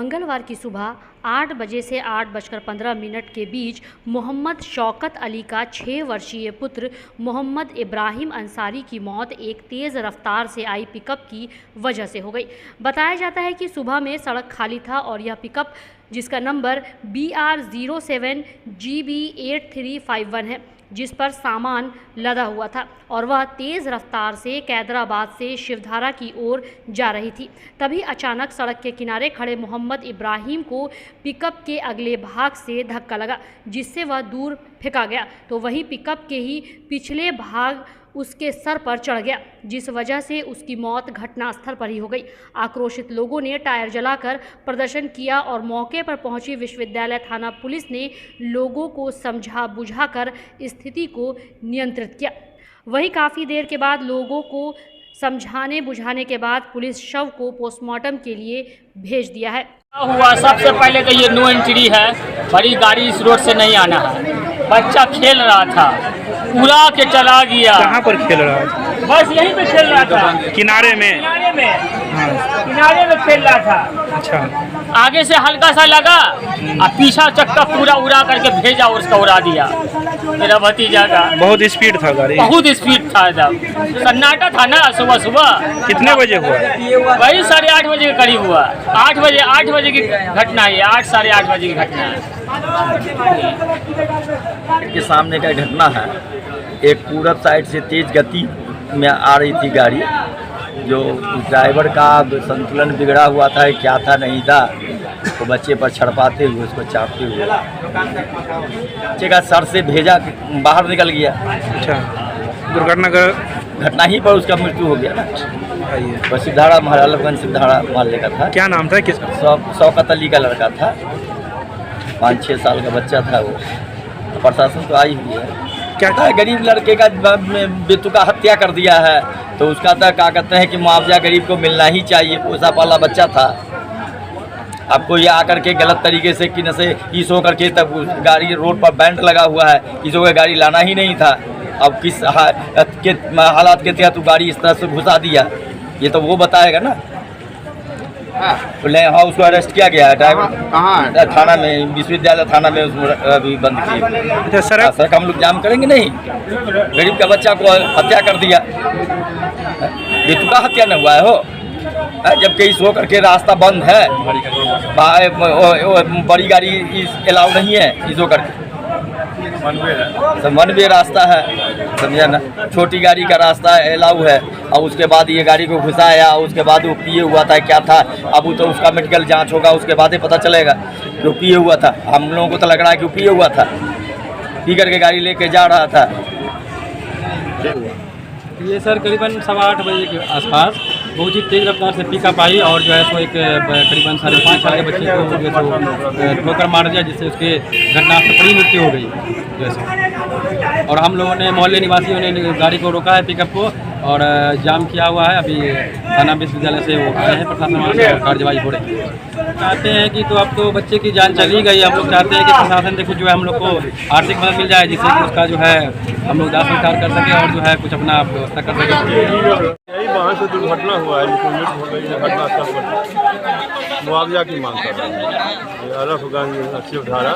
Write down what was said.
मंगलवार की सुबह 8 बजे से 8:15 के बीच मोहम्मद शौकत अली का 6 वर्षीय पुत्र मोहम्मद इब्राहिम अंसारी की मौत एक तेज़ रफ्तार से आई पिकअप की वजह से हो गई। बताया जाता है कि सुबह में सड़क खाली था और यह पिकअप, जिसका नंबर BR07GB8351 है, जिस पर सामान लदा हुआ था और वह तेज़ रफ्तार से कैदराबाद से शिवधारा की ओर जा रही थी। तभी अचानक सड़क के किनारे खड़े मोहम्मद इब्राहिम को पिकअप के अगले भाग से धक्का लगा, जिससे वह दूर फेंका गया तो वही पिकअप के ही पिछले भाग उसके सर पर चढ़ गया, जिस वजह से उसकी मौत घटनास्थल पर ही हो गई। आक्रोशित लोगों ने टायर जलाकर प्रदर्शन किया और मौके पर पहुंची विश्वविद्यालय थाना पुलिस ने लोगों को समझा बुझाकर स्थिति को नियंत्रित किया। वहीं काफ़ी देर के बाद लोगों को समझाने बुझाने के बाद पुलिस शव को पोस्टमार्टम के लिए भेज दिया है। हुआ सबसे पहले तो ये नो एंट्री है, बड़ी गाड़ी इस रोड से नहीं आना है। बच्चा खेल रहा था, उड़ा के चला गया। कहाँ पर खेल रहा था? बस यहीं पे खेल रहा था, किनारे में। किनारे में खेल रहा था। अच्छा, आगे से हल्का सा लगा और पीछा चक्का पूरा उड़ा करके भेजा और उसका उड़ा दिया मेरा भतीजा का। बहुत स्पीड था गाड़ी? बहुत स्पीड था, जब सन्नाटा था ना सुबह सुबह। कितने बजे हुआ? वही 8:30 बजे के करीब हुआ। 8 बजे की घटना है, 8 साढ़े 8 बजे की घटना है। के सामने का घटना है। एक पूरब साइड से तेज गति में आ रही थी गाड़ी, जो ड्राइवर का संतुलन बिगड़ा हुआ था, क्या था नहीं था, तो बच्चे पर छड़पाते हुए उसको चापते हुए बच्चे का सर से भेजा बाहर निकल गया। अच्छा, घटना ही पर उसका मृत्यु हो गया ना। बस सिद्धारा महलगंज सिद्धारा मोहल्ले का था। क्या नाम था? किस? शौकत अली का लड़का था, 5-6 साल का बच्चा था वो। प्रशासन तो आई हुई है। क्या था, गरीब लड़के का बेतुका हत्या कर दिया है, तो उसका तो क्या कहते हैं कि मुआवजा गरीब को मिलना ही चाहिए। पोसा पाला बच्चा था, आपको ये आकर के गलत तरीके से कि नशे इस हो करके तब गाड़ी रोड पर बैंड लगा हुआ है, किसी को गाड़ी लाना ही नहीं था। अब किस हालात के तहत गाड़ी इस तरह से घुसा दिया, ये तो वो बताएगा ना। बोले हाँ, उसको अरेस्ट किया गया है। ड्राइवर कहाँ? थाना में, विश्वविद्यालय थाना में उसको अभी बंद किए। अच्छा, सड़क हम लोग जाम करेंगे नहीं? गरीब का बच्चा को हत्या कर दिया, बेतुका हत्या न हुआ है हो, जबकि इस हो करके रास्ता बंद है। बड़ी गाड़ी अलाउ नहीं है, इस हो करके वन वे रास्ता है, समझा ना। छोटी गाड़ी का रास्ता अलाउ है, और उसके बाद ये गाड़ी को घुसाया, उसके बाद वो पिए हुआ था, क्या था अब वो तो उसका मेडिकल जांच होगा, उसके बाद ही पता चलेगा कि वो पिए हुआ था। हम लोगों को तो लग रहा है कि वो पिए हुआ था, पी करके गाड़ी लेके जा रहा था। ये सर करीबन 8:15 बजे के आसपास बहुत ही तेज़ रफ्तार से पिकअप आई और जो है सो एक करीबन 5.5 साल के बच्चे को जो सो ठोकर मार दिया, जिससे उसके घटनास्थल पर ही मृत्यु हो गई जैसे। और हम लोगों ने, मोहल्ले निवासियों ने गाड़ी को रोका है, पिकअप को, और जाम किया हुआ है। अभी थाना विश्वविद्यालय से वो आए हैं, प्रशासन वहाँ से कार्यवाही हो रही है। चाहते हैं कि तो अब तो बच्चे की जान चली गई, हम लोग चाहते हैं कि प्रशासन देखो जो है हम लोग को आर्थिक मदद मिल जाए, जिससे कि उसका जो है हम लोग दाह संस्कार कर सकें और जो है कुछ अपना व्यवस्था कर सकें। यही वहाँ से दुर्घटना हुआ है, जिसमें मृत्यु हो गई है। घटनास्थल पर मुआवजा की मांग कर रहे हैं। अरफगंज शिवधारा